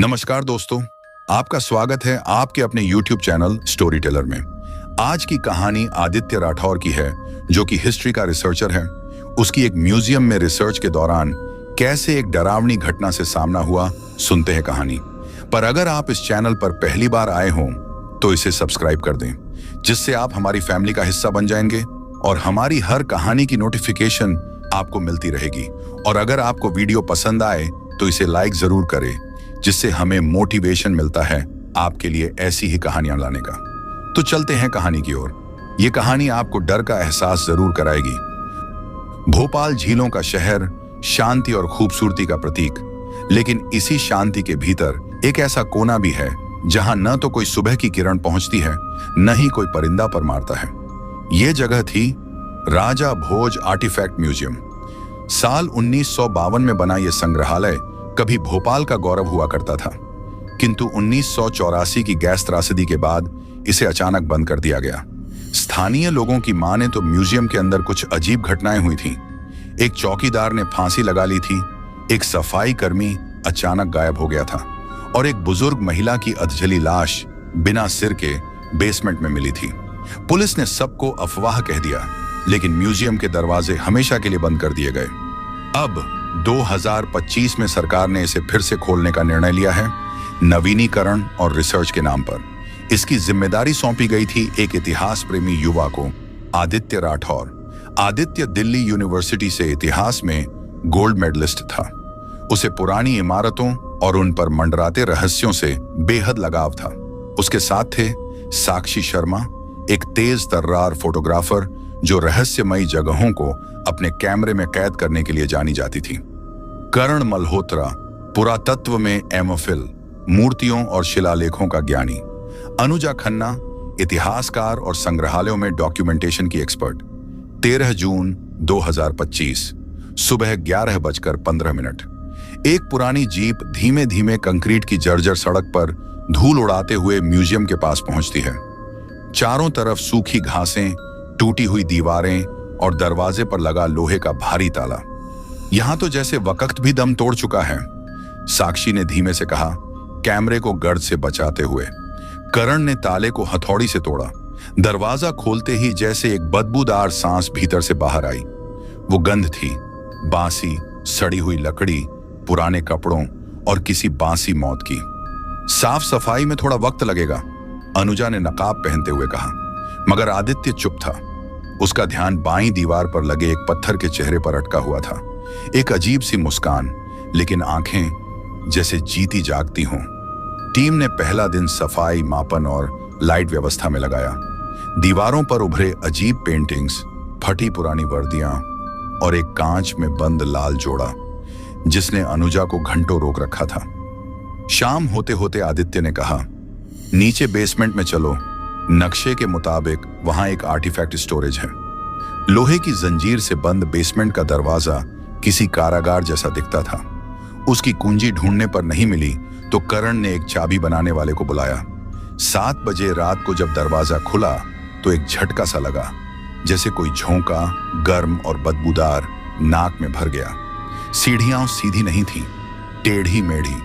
नमस्कार दोस्तों, आपका स्वागत है आपके अपने YouTube चैनल स्टोरी टेलर में। आज की कहानी आदित्य राठौर की है, जो कि हिस्ट्री का रिसर्चर है। उसकी एक म्यूजियम में रिसर्च के दौरान कैसे एक डरावनी घटना से सामना हुआ, सुनते हैं कहानी। पर अगर आप इस चैनल पर पहली बार आए हों तो इसे सब्सक्राइब कर दें, जिससे आप हमारी फैमिली का हिस्सा बन जाएंगे और हमारी हर कहानी की नोटिफिकेशन आपको मिलती रहेगी। और अगर आपको वीडियो पसंद आए तो इसे लाइक जरूर करें, जिससे हमें मोटिवेशन मिलता है आपके लिए ऐसी ही कहानियां लाने का। तो चलते हैं कहानी की ओर। ये कहानी आपको डर का एहसास जरूर कराएगी। भोपाल झीलों का शहर, शांति और खूबसूरती का प्रतीक, लेकिन इसी शांति के भीतर एक ऐसा कोना भी है जहां न तो कोई सुबह की किरण पहुंचती है, न ही कोई परिंदा पर मारता है। ये जगह थी राजा भोज आर्टिफैक्ट म्यूजियम। साल 1952 में बना यह संग्रहालय कभी भोपाल का गौरव हुआ करता था, किंतु 1984 की गैस त्रासदी के बाद इसे अचानक बंद कर दिया गया। स्थानीय लोगों की माने तो म्यूजियम के अंदर कुछ अजीब घटनाएं हुई थीं। एक चौकीदार ने फांसी लगा ली थी, एक सफाई कर्मी अचानक गायब हो गया था और एक बुजुर्ग महिला की अधजली लाश बिना सिर के बेसमेंट में मिली थी। पुलिस ने सबको अफवाह कह दिया, लेकिन म्यूजियम के दरवाजे हमेशा के लिए बंद कर दिए गए। अब 2025 में सरकार ने इसे फिर से खोलने का निर्णय लिया है, नवीनीकरण और रिसर्च के नाम पर। इसकी जिम्मेदारी सौंपी गई थी एक इतिहास प्रेमी युवा को, आदित्य राठौर। आदित्य दिल्ली यूनिवर्सिटी से इतिहास में गोल्ड मेडलिस्ट था। उसे पुरानी इमारतों और उन पर मंडराते रहस्यों से बेहद लगाव था। उसके साथ थे साक्षी शर्मा, एक तेज तर्रार फोटोग्राफर जो रहस्यमयी जगहों को अपने कैमरे में कैद करने के लिए जानी जाती थी। करण मल्होत्रा, पुरातत्व में एमफिल, मूर्तियों और शिलालेखों का ज्ञानी। अनुजा खन्ना, इतिहासकार और संग्रहालयों में डॉक्यूमेंटेशन की एक्सपर्ट। 13 जून 2025 सुबह 11:15। एक पुरानी जीप धीमे धीमे कंक्रीट की जर्जर सड़क पर धूल उड़ाते हुए म्यूजियम के पास पहुंचती है। चारों तरफ सूखी घासें, टूटी हुई दीवारें और दरवाजे पर लगा लोहे का भारी ताला। यहां तो जैसे वक्त भी दम तोड़ चुका है, साक्षी ने धीमे से कहा, कैमरे को गर्द से बचाते हुए। करण ने ताले को हथौड़ी से तोड़ा। दरवाजा खोलते ही जैसे एक बदबूदार सांस भीतर से बाहर आई। वो गंध थी, बासी, सड़ी हुई लकड़ी, पुराने कपड़ों और किसी बासी मौत की। साफ सफाई में थोड़ा वक्त लगेगा, अनुजा ने नकाब पहनते हुए कहा। मगर आदित्य चुप था। उसका ध्यान बाईं दीवार पर लगे एक पत्थर के चेहरे पर अटका हुआ था। एक अजीब सी मुस्कान, लेकिन आंखें जैसे जीती जागती हों। टीम ने पहला दिन सफाई, मापन और लाइट व्यवस्था में लगाया। दीवारों पर उभरे अजीब पेंटिंग्स, फटी पुरानी वर्दियां और एक कांच में बंद लाल जोड़ा, जिसने अनुजा को घंटों रोक रखा था। शाम होते होते आदित्य ने कहा, नीचे बेसमेंट में चलो। नक्शे के मुताबिक वहां एक आर्टिफैक्ट स्टोरेज है। लोहे की जंजीर से बंद बेसमेंट का दरवाजा किसी कारागार जैसा दिखता था। उसकी कुंजी ढूंढने पर नहीं मिली तो करण ने एक चाबी बनाने वाले को बुलाया। 7 बजे रात को जब दरवाजा खुला तो एक झटका सा लगा, जैसे कोई झोंका गर्म और बदबूदार नाक में भर गया। सीढ़ियां सीधी नहीं थीं, टेढ़ी मेढ़ी,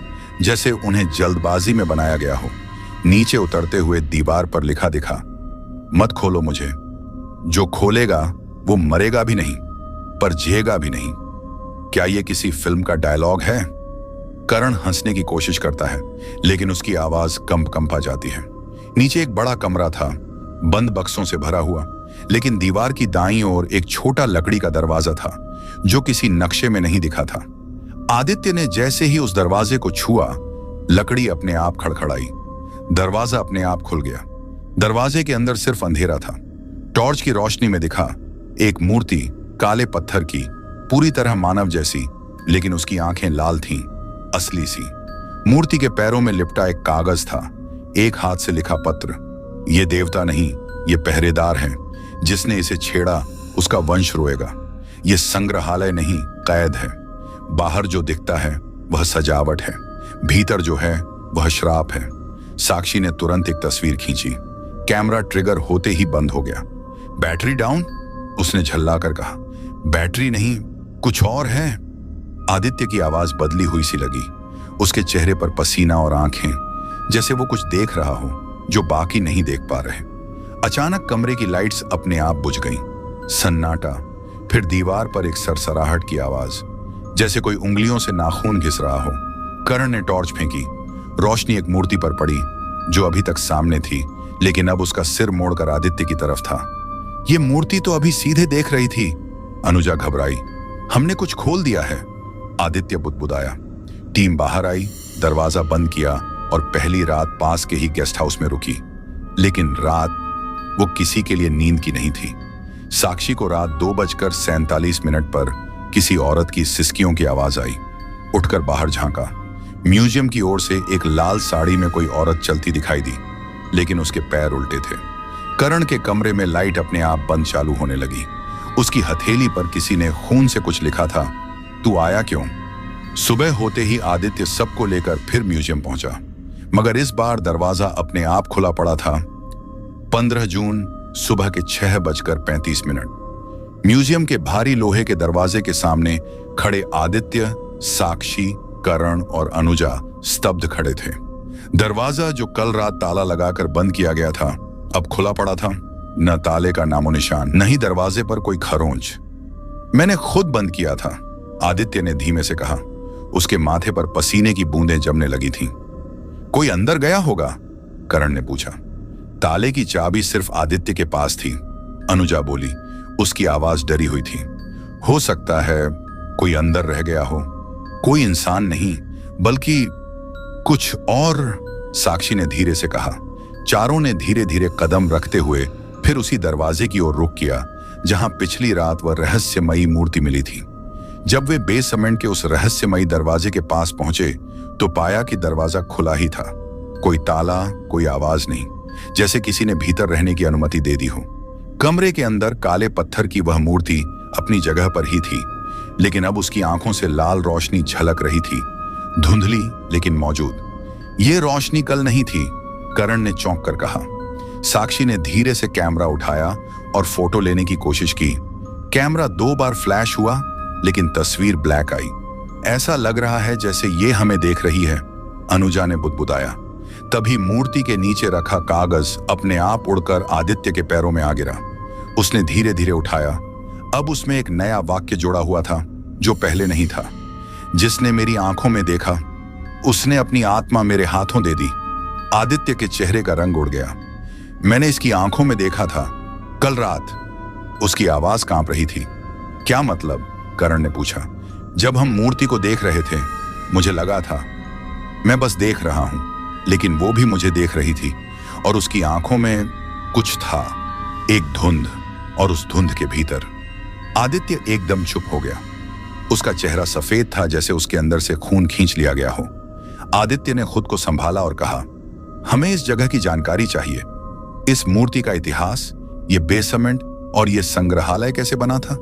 जैसे उन्हें जल्दबाजी में बनाया गया हो। नीचे उतरते हुए दीवार पर लिखा दिखा, मत खोलो मुझे, जो खोलेगा वो मरेगा भी नहीं पर जिएगा भी नहीं। क्या ये किसी फिल्म का डायलॉग है? करण हंसने की कोशिश करता है, लेकिन उसकी आवाज कंपा जाती है। नीचे एक बड़ा कमरा था, बंद बक्सों से भरा हुआ, लेकिन दीवार की दाईं ओर एक छोटा लकड़ी का दरवाजा था जो किसी नक्शे में नहीं दिखा था। आदित्य ने जैसे ही उस दरवाजे को छुआ, लकड़ी अपने आप खड़खड़ाई। दरवाजा अपने आप खुल गया। दरवाजे के अंदर सिर्फ अंधेरा था। टॉर्च की रोशनी में दिखा एक मूर्ति, काले पत्थर की, पूरी तरह मानव जैसी, लेकिन उसकी आंखें लाल थीं, असली सी। मूर्ति के पैरों में लिपटा एक कागज था, एक हाथ से लिखा पत्र। ये देवता नहीं, ये पहरेदार है। जिसने इसे छेड़ा उसका वंश रोएगा। ये संग्रहालय नहीं, कैद है। बाहर जो दिखता है वह सजावट है, भीतर जो है वह श्राप है। साक्षी ने तुरंत एक तस्वीर खींची। कैमरा ट्रिगर होते ही बंद हो गया। बैटरी डाउन, उसने झल्लाकर कहा। बैटरी नहीं, कुछ और है। आदित्य की आवाज बदली हुई सी लगी। उसके चेहरे पर पसीना और आंखें, जैसे वो कुछ देख रहा हो जो बाकी नहीं देख पा रहे। अचानक कमरे की लाइट्स अपने आप बुझ गईं। सन्नाटा, फिर दीवार पर एक सरसराहट की आवाज, जैसे कोई उंगलियों से नाखून घिस रहा हो। करण ने टॉर्च फेंकी। रोशनी एक मूर्ति पर पड़ी जो अभी तक सामने थी, लेकिन अब उसका सिर मोड़कर आदित्य की तरफ था। ये मूर्ति तो अभी सीधे देख रही थी। अनुजा घबराई। हमने कुछ खोल दिया है, आदित्य बुदबुदाया। टीम बाहर आई, दरवाजा बंद किया और पहली रात पास के ही गेस्ट हाउस में रुकी। लेकिन रात वो किसी के लिए नींद की नहीं थी। साक्षी को रात 2:47 पर किसी औरत की सिसकियों की आवाज आई। उठकर बाहर झांका। म्यूजियम की ओर से एक लाल साड़ी में कोई औरत चलती दिखाई दी, लेकिन उसके पैर उल्टे थे। करण के कमरे में लाइट अपने आप बंद चालू होने लगी। उसकी हथेली पर किसी ने खून से कुछ लिखा था, तू आया क्यों? सुबह होते ही आदित्य सबको लेकर फिर म्यूजियम पहुंचा, मगर इस बार दरवाजा अपने आप खुला पड़ा था। 15 जून सुबह के 6:35। म्यूजियम के भारी लोहे के दरवाजे के सामने खड़े आदित्य, साक्षी, करण और अनुजा स्तब्ध खड़े थे। दरवाजा जो कल रात ताला लगाकर बंद किया गया था, अब खुला पड़ा था। न ताले का नामो निशान, न ही दरवाजे पर कोई खरोंच। मैंने खुद बंद किया था, आदित्य ने धीमे से कहा। उसके माथे पर पसीने की बूंदें जमने लगी थीं। कोई अंदर गया होगा? करण ने पूछा। ताले की चाबी सिर्फ आदित्य के पास थी, अनुजा बोली। उसकी आवाज डरी हुई थी। हो सकता है कोई अंदर रह गया हो। कोई इंसान नहीं, बल्कि कुछ और, साक्षी ने धीरे से कहा। चारों ने धीरे धीरे कदम रखते हुए फिर उसी दरवाजे की ओर रुख किया जहां पिछली रात वह रहस्यमयी मूर्ति मिली थी। जब वे बेसमेंट के उस रहस्यमयी दरवाजे के पास पहुंचे तो पाया कि दरवाजा खुला ही था। कोई ताला, कोई आवाज नहीं, जैसे किसी ने भीतर रहने की अनुमति दे दी हो। कमरे के अंदर काले पत्थर की वह मूर्ति अपनी जगह पर ही थी, लेकिन अब उसकी आंखों से लाल रोशनी झलक रही थी, धुंधली लेकिन मौजूद। ये रोशनी कल नहीं थी, करण ने चौंक कर कहा। साक्षी ने धीरे से कैमरा उठाया और फोटो लेने की कोशिश की। कैमरा 2 बार फ्लैश हुआ, लेकिन तस्वीर ब्लैक आई। ऐसा लग रहा है जैसे ये हमें देख रही है, अनुजा ने बुदबुदाया। तभी मूर्ति के नीचे रखा कागज अपने आप उड़कर आदित्य के पैरों में आ गिरा। उसने धीरे धीरे उठाया। अब उसमें एक नया वाक्य जुड़ा हुआ था जो पहले नहीं था। जिसने मेरी आंखों में देखा, उसने अपनी आत्मा मेरे हाथों दे दी। आदित्य के चेहरे का रंग उड़ गया। मैंने इसकी आंखों में देखा था कल रात। उसकी आवाज कांप रही थी। क्या मतलब? करण ने पूछा। जब हम मूर्ति को देख रहे थे, मुझे लगा था मैं बस देख रहा हूं, लेकिन वो भी मुझे देख रही थी और उसकी आंखों में कुछ था, एक धुंध, और उस धुंध के भीतर। आदित्य एकदम चुप हो गया। उसका चेहरा सफेद था, जैसे उसके अंदर से खून खींच लिया गया हो। आदित्य ने खुद को संभाला और कहा, हमें इस जगह की जानकारी चाहिए। इस मूर्ति का इतिहास, ये बेसमेंट और ये संग्रहालय कैसे बना था?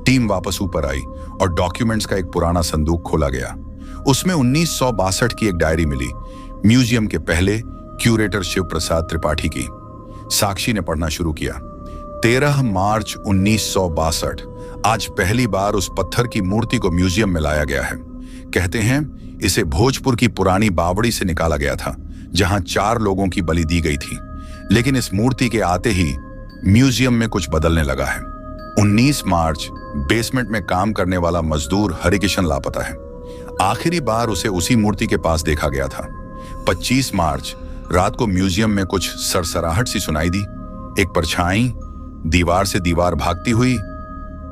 टीम वापस ऊपर आई और डॉक्यूमेंट्स का एक पुराना संदूक खोला गया। उसमें 1962 की एक डायरी मिली, म्यूजियम के पहले क्यूरेटर शिव प्रसाद त्रिपाठी की। साक्षी ने पढ़ना शुरू किया। 13 मार्च 1962, आज पहली बार उस पत्थर की मूर्ति को म्यूजियम में लाया गया है। कहते हैं इसे भोजपुर की पुरानी बावड़ी से निकाला गया था, जहां 4 लोगों की बलि दी गई थी। लेकिन इस मूर्ति के आते ही म्यूजियम में कुछ बदलने लगा है। 19 मार्च, बेसमेंट में काम करने वाला मजदूर हरिकिशन लापता है। आखिरी बार उसे उसी मूर्ति के पास देखा गया था। 25 मार्च, रात को म्यूजियम में कुछ सरसराहट सी सुनाई दी। एक परछाई दीवार से दीवार भागती हुई।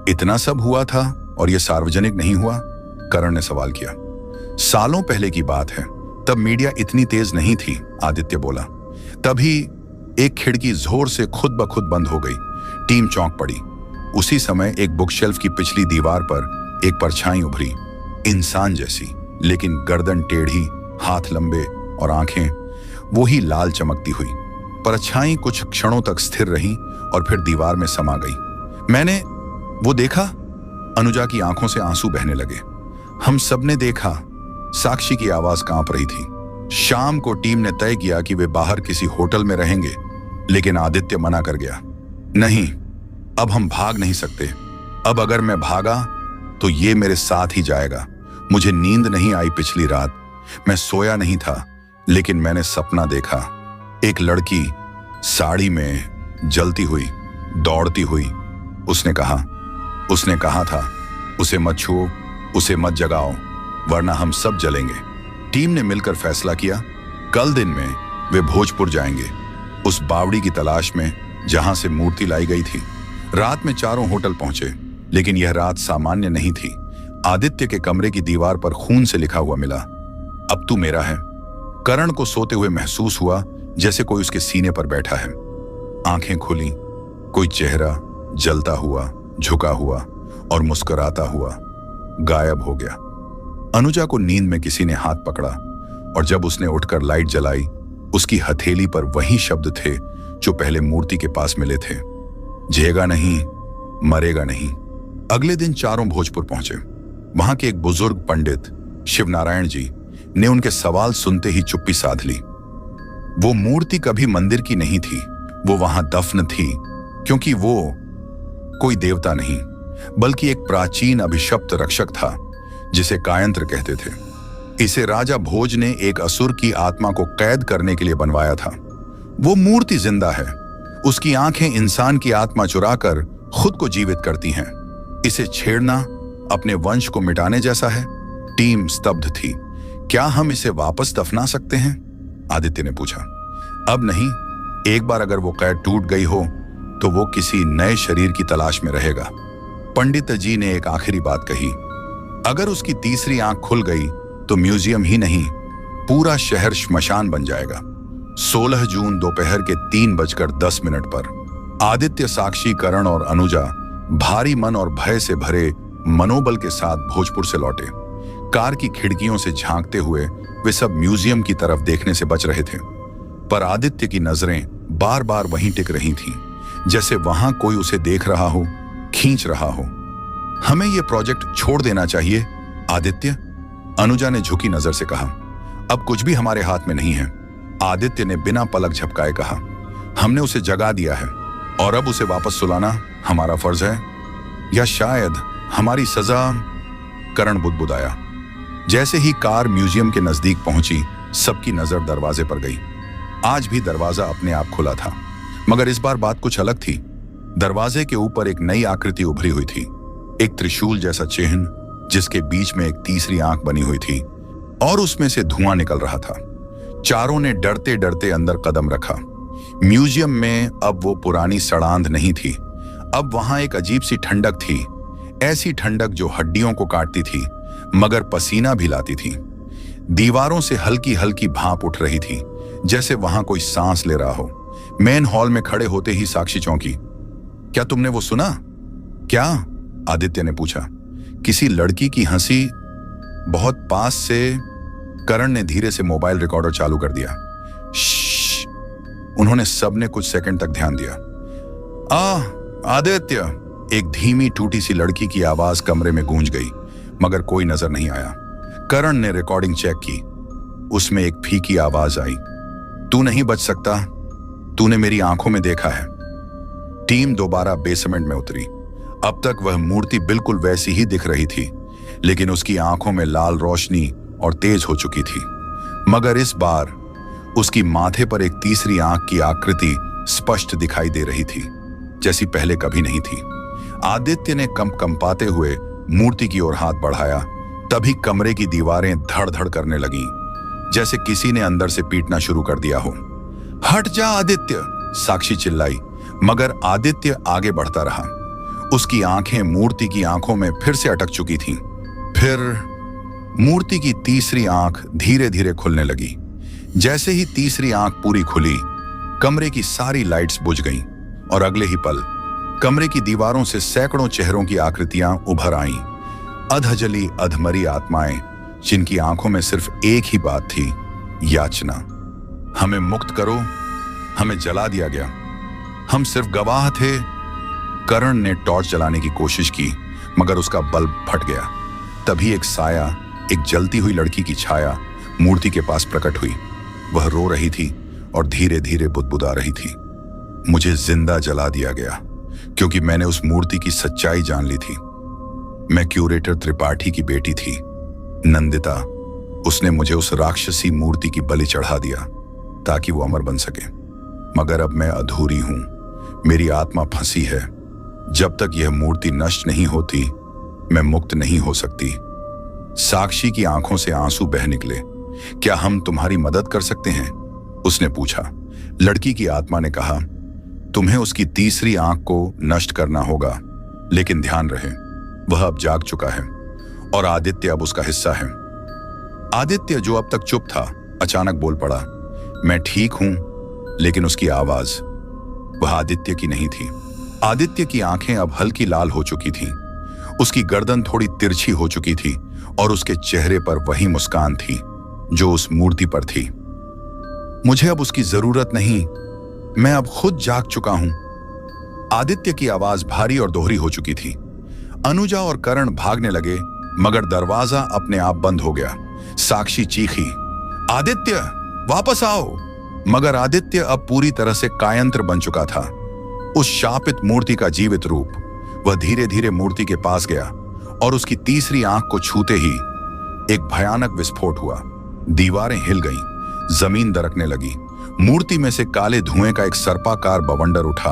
इतना सब हुआ था और यह सार्वजनिक नहीं हुआ? करण ने सवाल किया। सालों पहले की बात है, तब मीडिया इतनी तेज नहीं थी, आदित्य बोला। तभी एक खिड़की जोर से खुद ब खुद बंद हो गई। टीम चौंक पड़ी। उसी समय एक बुकशेल्फ की पिछली दीवार पर एक परछाई उभरी, इंसान जैसी, लेकिन गर्दन टेढ़ी, हाथ लंबे और आंखें वो ही लाल चमकती हुई। परछाई कुछ क्षणों तक स्थिर रही और फिर दीवार में समा गई। मैंने वो देखा, अनुजा की आंखों से आंसू बहने लगे। हम सबने देखा, साक्षी की आवाज कांप रही थी। शाम को टीम ने तय किया कि वे बाहर किसी होटल में रहेंगे, लेकिन आदित्य मना कर गया। नहीं, अब हम भाग नहीं सकते। अब अगर मैं भागा तो ये मेरे साथ ही जाएगा। मुझे नींद नहीं आई पिछली रात, मैं सोया नहीं था, लेकिन मैंने सपना देखा। एक लड़की साड़ी में जलती हुई, दौड़ती हुई। उसने कहा था, उसे मत छुओ, उसे मत जगाओ, वरना हम सब जलेंगे। टीम ने मिलकर फैसला किया, कल दिन में वे भोजपुर जाएंगे, उस बावड़ी की तलाश में जहां से मूर्ति लाई गई थी। रात में चारों होटल पहुंचे, लेकिन यह रात सामान्य नहीं थी। आदित्य के कमरे की दीवार पर खून से लिखा हुआ मिला, अब तू मेरा है। करण को सोते हुए महसूस हुआ जैसे कोई उसके सीने पर बैठा है। आंखें खुली, कोई चेहरा जलता हुआ, झुका हुआ और मुस्कुराता हुआ गायब हो गया। अनुजा को नींद में किसी ने हाथ पकड़ा और जब उसने उठकर लाइट जलाई, उसकी हथेली पर वही शब्द थे जो पहले मूर्ति के पास मिले थे, जिएगा नहीं, मरेगा नहीं। अगले दिन चारों भोजपुर पहुंचे। वहां के एक बुजुर्ग पंडित शिवनारायण जी ने उनके सवाल सुनते ही चुप्पी साध ली। वो मूर्ति कभी मंदिर की नहीं थी, वो वहां दफन थी, क्योंकि वो कोई देवता नहीं बल्कि एक प्राचीन अभिशप्त रक्षक था जिसे कायंत्र कहते थे। इसे राजा भोज ने एक असुर की आत्मा को कैद करने के लिए बनवाया था। वो मूर्ति जिंदा है, उसकी आंखें इंसान की आत्मा चुराकर खुद को जीवित करती हैं। इसे छेड़ना अपने वंश को मिटाने जैसा है। टीम स्तब्ध थी। क्या हम इसे वापस दफना सकते हैं? आदित्य ने पूछा। अब नहीं, एक बार अगर वो कैद टूट गई हो तो वो किसी नए शरीर की तलाश में रहेगा। पंडित जी ने एक आखिरी बात कही, अगर उसकी तीसरी आंख खुल गई तो म्यूजियम ही नहीं, पूरा शहर श्मशान बन जाएगा। 16 जून दोपहर के 3:10 पर आदित्य, साक्षी, करण और अनुजा भारी मन और भय से भरे मनोबल के साथ भोजपुर से लौटे। कार की खिड़कियों से झांकते हुए वे सब म्यूजियम की तरफ देखने से बच रहे थे, पर आदित्य की नजरें बार बार वहीं टिक रही थीं, जैसे वहां कोई उसे देख रहा हो, खींच रहा हो। हमें यह प्रोजेक्ट छोड़ देना चाहिए आदित्य, अनुजा ने झुकी नजर से कहा। अब कुछ भी हमारे हाथ में नहीं है, आदित्य ने बिना पलक झपकाए कहा। हमने उसे जगा दिया है और अब उसे वापस सुलाना हमारा फर्ज है, या शायद हमारी सजा। करण बुदबुदाया। जैसे ही कार म्यूजियम के नजदीक पहुंची, सबकी नजर दरवाजे पर गई। आज भी दरवाजा अपने आप खुला था, मगर इस बार बात कुछ अलग थी। दरवाजे के ऊपर एक नई आकृति उभरी हुई थी, एक त्रिशूल जैसा चिन्ह जिसके बीच में एक तीसरी आंख बनी हुई थी और उसमें से धुआं निकल रहा था। चारों ने डरते डरते अंदर कदम रखा। म्यूजियम में अब वो पुरानी सड़ांध नहीं थी, अब वहां एक अजीब सी ठंडक थी, ऐसी ठंडक जो हड्डियों को काटती थी मगर पसीना भी लाती थी। दीवारों से हल्की हल्की भाप उठ रही थी, जैसे वहां कोई सांस ले रहा हो। मेन हॉल में खड़े होते ही साक्षी चौंकी। क्या तुमने वो सुना? क्या? आदित्य ने पूछा। किसी लड़की की हंसी बहुत पास से। करण ने धीरे से मोबाइल रिकॉर्डर चालू कर दिया। श्श्श। उन्होंने सबने कुछ सेकंड तक ध्यान दिया। आदित्य, एक धीमी टूटी सी लड़की की आवाज कमरे में गूंज गई, मगर कोई नजर नहीं आया। करण ने रिकॉर्डिंग चेक की, उसमें एक फीकी आवाज आई, तू नहीं बच सकता, तूने मेरी आंखों में देखा है। टीम दोबारा बेसमेंट में उतरी। अब तक वह मूर्ति बिल्कुल वैसी ही दिख रही थी, लेकिन उसकी आंखों में लाल रोशनी और तेज हो चुकी थी। मगर इस बार उसकी माथे पर एक तीसरी आंख की आकृति स्पष्ट दिखाई दे रही थी, जैसी पहले कभी नहीं थी। आदित्य ने कंपाते हुए मूर्ति की ओर हाथ बढ़ाया, तभी कमरे की दीवारें धड़ धड़ करने लगीं, जैसे किसी ने अंदर से पीटना शुरू कर दिया हो। हट जा आदित्य, साक्षी चिल्लाई, मगर आदित्य आगे बढ़ता रहा। उसकी आंखें मूर्ति की आंखों में फिर से अटक चुकी थीं। फिर मूर्ति की तीसरी आंख धीरे धीरे खुलने लगी। जैसे ही तीसरी आंख पूरी खुली, कमरे की सारी लाइट्स बुझ गईं और अगले ही पल कमरे की दीवारों से सैकड़ों चेहरों की आकृतियां उभर आईं। अधजली अधमरी आत्माएं, जिनकी आंखों में सिर्फ एक ही बात थी, याचना। हमें मुक्त करो, हमें जला दिया गया, हम सिर्फ गवाह थे। करण ने टॉर्च जलाने की कोशिश की, मगर उसका बल्ब फट गया। तभी एक साया, एक जलती हुई लड़की की छाया मूर्ति के पास प्रकट हुई। वह रो रही थी और धीरे धीरे बुदबुदा रही थी। मुझे जिंदा जला दिया गया क्योंकि मैंने उस मूर्ति की सच्चाई जान ली थी। मैं क्यूरेटर त्रिपाठी की बेटी थी, नंदिता, उसने मुझे उस राक्षसी मूर्ति की बलि चढ़ा दिया ताकि वो अमर बन सके। मगर अब मैं अधूरी हूं, मेरी आत्मा फंसी है। जब तक यह मूर्ति नष्ट नहीं होती, मैं मुक्त नहीं हो सकती। साक्षी की आंखों से आंसू बह निकले। क्या हम तुम्हारी मदद कर सकते हैं? उसने पूछा। लड़की की आत्मा ने कहा, तुम्हें उसकी तीसरी आंख को नष्ट करना होगा, लेकिन ध्यान रहे वह अब जाग चुका है और आदित्य अब उसका हिस्सा है। आदित्य, जो अब तक चुप था, अचानक बोल पड़ा, मैं ठीक हूं। लेकिन उसकी आवाज वह आदित्य की नहीं थी। आदित्य की आंखें अब हल्की लाल हो चुकी थीं। उसकी गर्दन थोड़ी तिरछी हो चुकी थी और उसके चेहरे पर वही मुस्कान थी जो उस मूर्ति पर थी। मुझे अब उसकी जरूरत नहीं, मैं अब खुद जाग चुका हूं। आदित्य की आवाज भारी और दोहरी हो चुकी थी। अनुजा और करण भागने लगे, मगर दरवाजा अपने आप बंद हो गया। साक्षी चीखी, आदित्य वापस आओ! मगर आदित्य अब पूरी तरह से कायंत्र बन चुका था, उस शापित मूर्ति का जीवित रूप। वह धीरे धीरे मूर्ति के पास गया और उसकी तीसरी आंख को छूते ही एक भयानक विस्फोट हुआ। दीवारें हिल गईं, जमीन दरकने लगी। मूर्ति में से काले धुएं का एक सर्पाकार बवंडर उठा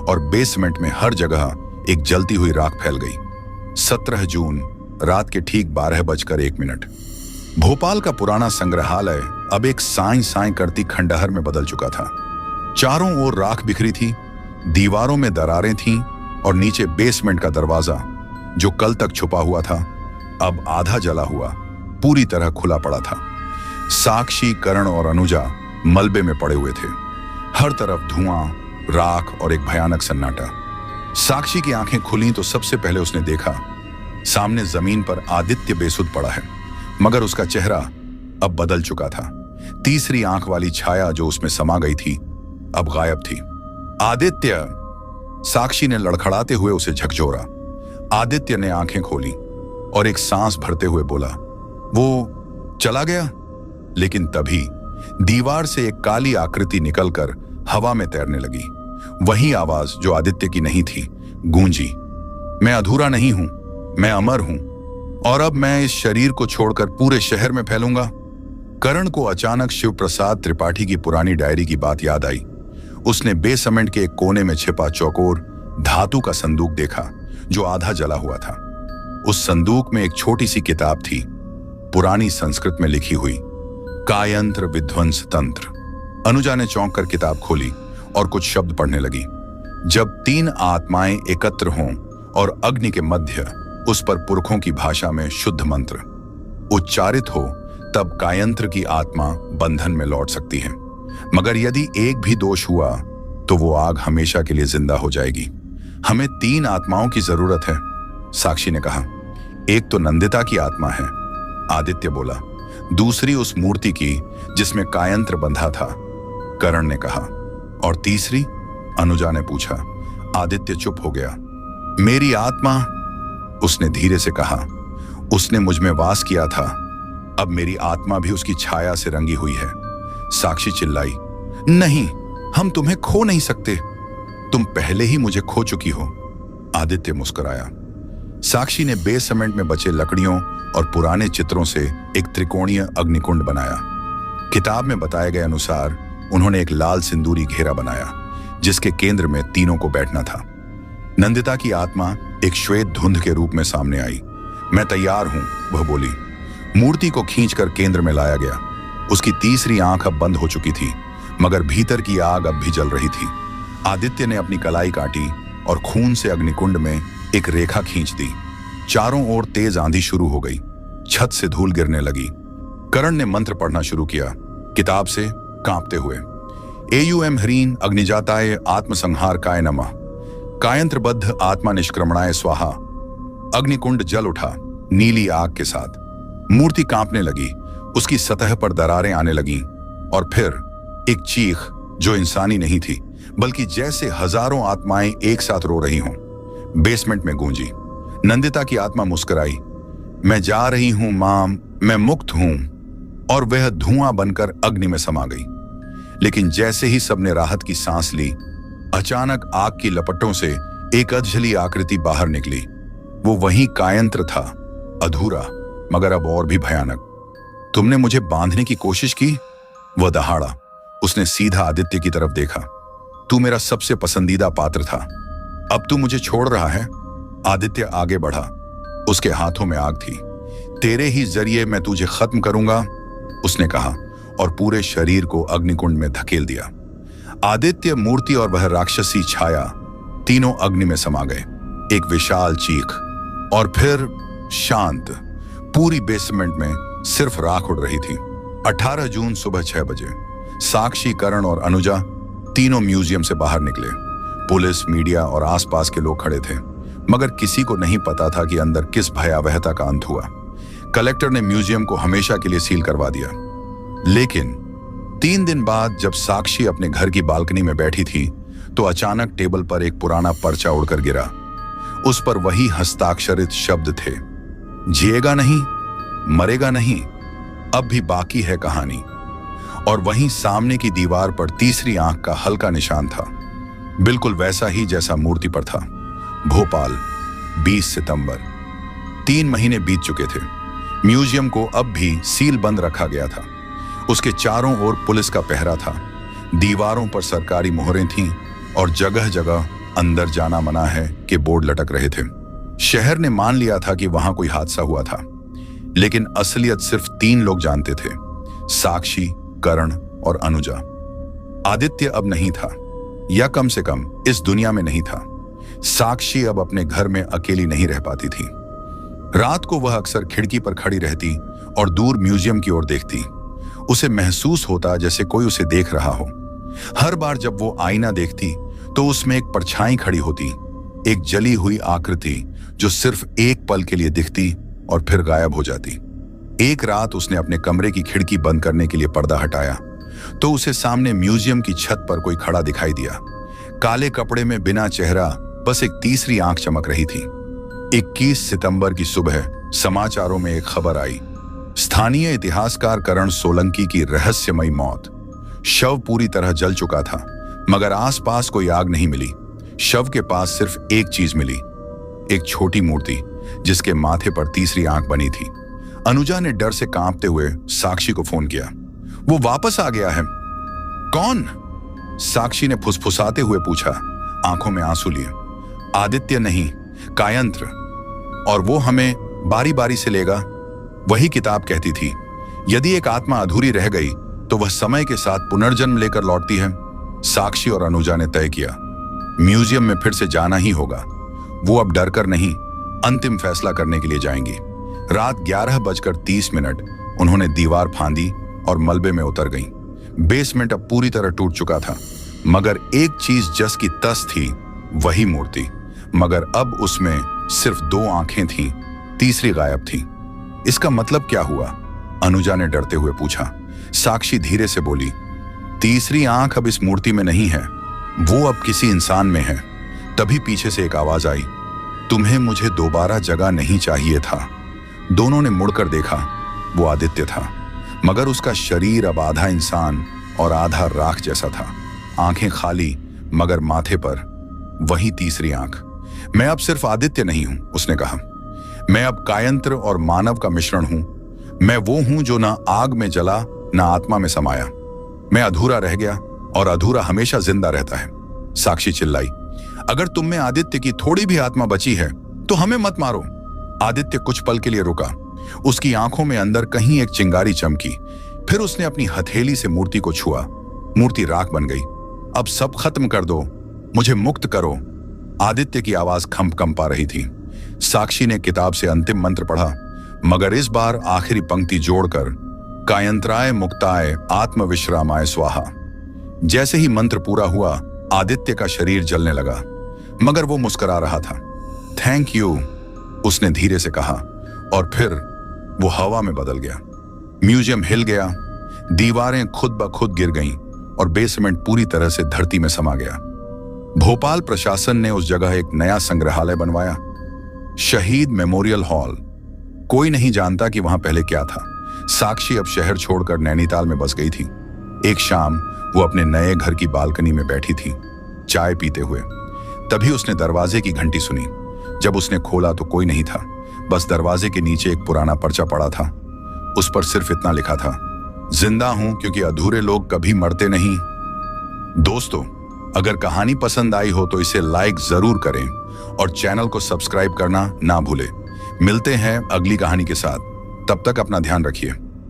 और बेसमेंट में हर जगह एक जलती हुई राख फैल गई। 17 जून रात के ठीक 12:01। भोपाल का पुराना संग्रहालय अब एक साई साई करती खंडहर में बदल चुका था। चारों ओर राख बिखरी थी, दीवारों में दरारें थीं और नीचे बेसमेंट का दरवाजा, जो कल तक छुपा हुआ था, अब आधा जला हुआ पूरी तरह खुला पड़ा था। साक्षी, करण और अनुजा मलबे में पड़े हुए थे। हर तरफ धुआं, राख और एक भयानक सन्नाटा। साक्षी की आंखें खुलीं तो सबसे पहले उसने देखा, सामने जमीन पर आदित्य बेसुध पड़ा है, मगर उसका चेहरा अब बदल चुका था। तीसरी आंख वाली छाया जो उसमें समा गई थी अब गायब थी। आदित्य! साक्षी ने लड़खड़ाते हुए उसे झकझोरा। आदित्य ने आंखें खोली और एक सांस भरते हुए बोला, वो चला गया। लेकिन तभी दीवार से एक काली आकृति निकलकर हवा में तैरने लगी। वही आवाज जो आदित्य की नहीं थी गूंजी, मैं अधूरा नहीं हूं, मैं अमर हूं, और अब मैं इस शरीर को छोड़कर पूरे शहर में फैलूंगा। करण को अचानक शिव प्रसाद त्रिपाठी की पुरानी डायरी की बात याद आई। उसने बेसमेंट के एक कोने में छिपा चौकोर धातु का संदूक देखा जो आधा जला हुआ था। उस संदूक में एक छोटी सी किताब थी, पुरानी संस्कृत में लिखी हुई, कायंत्र विध्वंस तंत्र। अनुजा ने चौंक कर किताब खोली और कुछ शब्द पढ़ने लगी। जब 3 आत्माएं एकत्र हों और अग्नि के मध्य उस पर पुरखों की भाषा में शुद्ध मंत्र उच्चारित हो, तब कायंत्र की आत्मा बंधन में लौट सकती है। मगर यदि एक भी दोष हुआ तो वो आग हमेशा के लिए जिंदा हो जाएगी। हमें 3 आत्माओं की जरूरत है, साक्षी ने कहा। एक तो नंदिता की आत्मा है, आदित्य बोला। दूसरी उस मूर्ति की जिसमें कायंत्र बंधा था, करण ने कहा। और तीसरी? अनुजा ने पूछा। आदित्य चुप हो गया। मेरी आत्मा, उसने धीरे से कहा। उसने मुझ में वास किया था, अब मेरी आत्मा भी उसकी छाया से रंगी हुई है। साक्षी चिल्लाई, नहीं, हम तुम्हें खो नहीं सकते, तुम पहले ही मुझे खो चुकी हो। आदित्य मुस्कुराया। साक्षी ने बेसमेंट में बचे लकड़ियों और पुराने चित्रों से एक त्रिकोणीय अग्निकुंड बनाया। किताब में बताए गए अनुसार उन्होंने एक लाल सिंदूरी घेरा बनाया जिसके केंद्र में तीनों को बैठना था। नंदिता की आत्मा एक श्वेत धुंध के रूप में सामने आई। मैं तैयार हूं, वह बोली। मूर्ति को खींचकर केंद्र में लाया गया। उसकी तीसरी आंख अब बंद हो चुकी थी, मगर भीतर की आग अब भी जल रही थी। आदित्य ने अपनी कलाई काटी और खून से अग्निकुंड में एक रेखा खींच दी। चारों ओर तेज आंधी शुरू हो गई। छत से धूल गिरने लगी। करण ने मंत्र पढ़ना शुरू किया, किताब से कांपते हुए। एयुएम ह्रीं अग्निजाताय आत्मसंहारकाय नमः, कायंत्रबद्ध आत्मा निष्क्रमणाय स्वाहा। अग्निकुंड जल उठा नीली आग के साथ। मूर्ति कांपने लगी, उसकी सतह पर दरारें आने लगीं और फिर एक चीख जो इंसानी नहीं थी, बल्कि जैसे हजारों आत्माएं एक साथ रो रही हों, बेसमेंट में गूंजी। नंदिता की आत्मा मुस्कुराई, मैं जा रही हूं मां, मैं मुक्त हूं, और वह धुआं बनकर अग्नि में समा गई। लेकिन जैसे ही सबने राहत की सांस ली, अचानक आग की लपटों से एक अधजली आकृति बाहर निकली। वो वही कायंत्र था, अधूरा मगर अब और भी भयानक। तुमने मुझे बांधने की कोशिश की? वह दहाड़ा। उसने सीधा आदित्य की तरफ देखा। तू मेरा सबसे पसंदीदा पात्र था, अब तू मुझे छोड़ रहा है? आदित्य आगे बढ़ा। उसके हाथों में आग थी। तेरे ही जरिए मैं तुझे खत्म करूंगा, उसने कहा और पूरे शरीर को अग्निकुंड में धकेल दिया। आदित्य, मूर्ति और वह राक्षसी छाया तीनों अग्नि में समा गए। एक विशाल चीख और फिर शांत। पूरी बेसमेंट में सिर्फ राख उड़ रही थी। 18 जून सुबह 6 बजे साक्षी, करण और अनुजा तीनों म्यूजियम से बाहर निकले। पुलिस, मीडिया और आसपास के लोग खड़े थे, मगर किसी को नहीं पता था कि अंदर किस भयावहता का अंत हुआ। कलेक्टर ने म्यूजियम को हमेशा के लिए सील करवा दिया। लेकिन 3 दिन बाद जब साक्षी अपने घर की बालकनी में बैठी थी तो अचानक टेबल पर एक पुराना पर्चा उड़कर गिरा। उस पर वही हस्ताक्षरित शब्द थे, जिएगा नहीं, मरेगा नहीं, अब भी बाकी है कहानी। और वहीं सामने की दीवार पर तीसरी आंख का हल्का निशान था, बिल्कुल वैसा ही जैसा मूर्ति पर था। भोपाल, 20 सितंबर। 3 महीने बीत चुके थे। म्यूजियम को अब भी सील बंद रखा गया था। उसके चारों ओर पुलिस का पहरा था। दीवारों पर सरकारी मोहरें थीं और जगह जगह अंदर जाना मना है के बोर्ड लटक रहे थे। शहर ने मान लिया था कि वहां कोई हादसा हुआ था, लेकिन असलियत सिर्फ 3 लोग जानते थे, साक्षी, करण और अनुजा। आदित्य अब नहीं था, या कम से कम इस दुनिया में नहीं था। साक्षी अब अपने घर में अकेली नहीं रह पाती थी। रात को वह अक्सर खिड़की पर खड़ी रहती और दूर म्यूजियम की ओर देखती। उसे महसूस होता जैसे कोई उसे देख रहा हो। हर बार जब वो आईना देखती तो उसमें एक परछाई खड़ी होती, एक जली हुई आकृति जो सिर्फ एक पल के लिए दिखती और फिर गायब हो जाती। एक रात उसने अपने कमरे की खिड़की बंद करने के लिए पर्दा हटाया तो उसे सामने म्यूजियम की छत पर कोई खड़ा दिखाई दिया। काले कपड़े में, बिना चेहरा, बस एक तीसरी आंख चमक रही थी। 21 सितंबर की सुबह समाचारों में एक खबर आई, स्थानीय इतिहासकार करण सोलंकी की रहस्यमयी मौत। शव पूरी तरह जल चुका था, मगर आसपास कोई आग नहीं मिली। शव के पास सिर्फ एक चीज मिली, एक छोटी मूर्ति जिसके माथे पर तीसरी आंख बनी थी। अनुजा ने डर से कांपते हुए साक्षी को फोन किया। वो वापस आ गया है। कौन? साक्षी ने फुसफुसाते हुए पूछा, आंखों में आंसू लिए। आदित्य नहीं, कायंत्र, और वो हमें बारी बारी से लेगा। वही किताब कहती थी, यदि एक आत्मा अधूरी रह गई तो वह समय के साथ पुनर्जन्म लेकर लौटती है। साक्षी और अनुजा ने तय किया, म्यूजियम में फिर से जाना ही होगा। वो अब डर कर नहीं, अंतिम फैसला करने के लिए जाएंगी। रात 11:30 उन्होंने दीवार फांदी और मलबे में उतर गईं। बेसमेंट अब पूरी तरह टूट चुका था, मगर एक चीज जस की तस थी, वही मूर्ति। मगर अब उसमें सिर्फ 2 आंखें थीं, तीसरी गायब थी। इसका मतलब क्या हुआ? अनुजा ने डरते हुए पूछा। साक्षी धीरे से बोली, तीसरी आंख अब इस मूर्ति में नहीं है, वो अब किसी इंसान में है। तभी पीछे से एक आवाज आई, तुम्हें मुझे दोबारा जगह नहीं चाहिए था। दोनों ने मुड़कर देखा, वो आदित्य था, मगर उसका शरीर अब आधा इंसान और आधा राख जैसा था। आंखें खाली, मगर माथे पर वही तीसरी आंख। मैं अब सिर्फ आदित्य नहीं हूं, उसने कहा। मैं अब कायंत्र और मानव का मिश्रण हूं। मैं वो हूं जो ना आग में जला, ना आत्मा में समाया। मैं अधूरा रह गया और अधूरा हमेशा जिंदा रहता है। साक्षी चिल्लाई, अगर तुम में आदित्य की थोड़ी भी आत्मा बची है तो हमें मत मारो। आदित्य कुछ पल के लिए रुका। उसकी आंखों में अंदर कहीं एक चिंगारी चमकी। फिर उसने अपनी हथेली से मूर्ति को छुआ। मूर्ति राख बन गई। अब सब खत्म कर दो, मुझे मुक्त करो। आदित्य की आवाज कंपा रही थी। साक्षी ने किताब से अंतिम मंत्र पढ़ा, मगर इस बार आखिरी पंक्ति जोड़कर, कायंत्राय मुक्ताय आत्मविश्रामाय स्वाहा। जैसे ही मंत्र पूरा हुआ, आदित्य का शरीर जलने लगा, मगर वो मुस्कुरा रहा था। थैंक यू, उसने धीरे से कहा, और फिर वो हवा में बदल गया। म्यूजियम हिल गया, दीवारें खुद ब खुद गिर गईं और बेसमेंट पूरी तरह से धरती में समा गया। भोपाल प्रशासन ने उस जगह एक नया संग्रहालय बनवाया, शहीद मेमोरियल हॉल। कोई नहीं जानता कि वहां पहले क्या था। साक्षी अब शहर छोड़कर नैनीताल में बस गई थी। एक शाम वो अपने नए घर की बालकनी में बैठी थी, चाय पीते हुए। तभी उसने दरवाजे की घंटी सुनी। जब उसने खोला तो कोई नहीं था, बस दरवाजे के नीचे एक पुराना पर्चा पड़ा था। उस पर सिर्फ इतना लिखा था, जिंदा हूं क्योंकि अधूरे लोग कभी मरते नहीं। दोस्तों, अगर कहानी पसंद आई हो तो इसे लाइक जरूर करें और चैनल को सब्सक्राइब करना ना भूलें। मिलते हैं अगली कहानी के साथ, तब तक अपना ध्यान रखिए।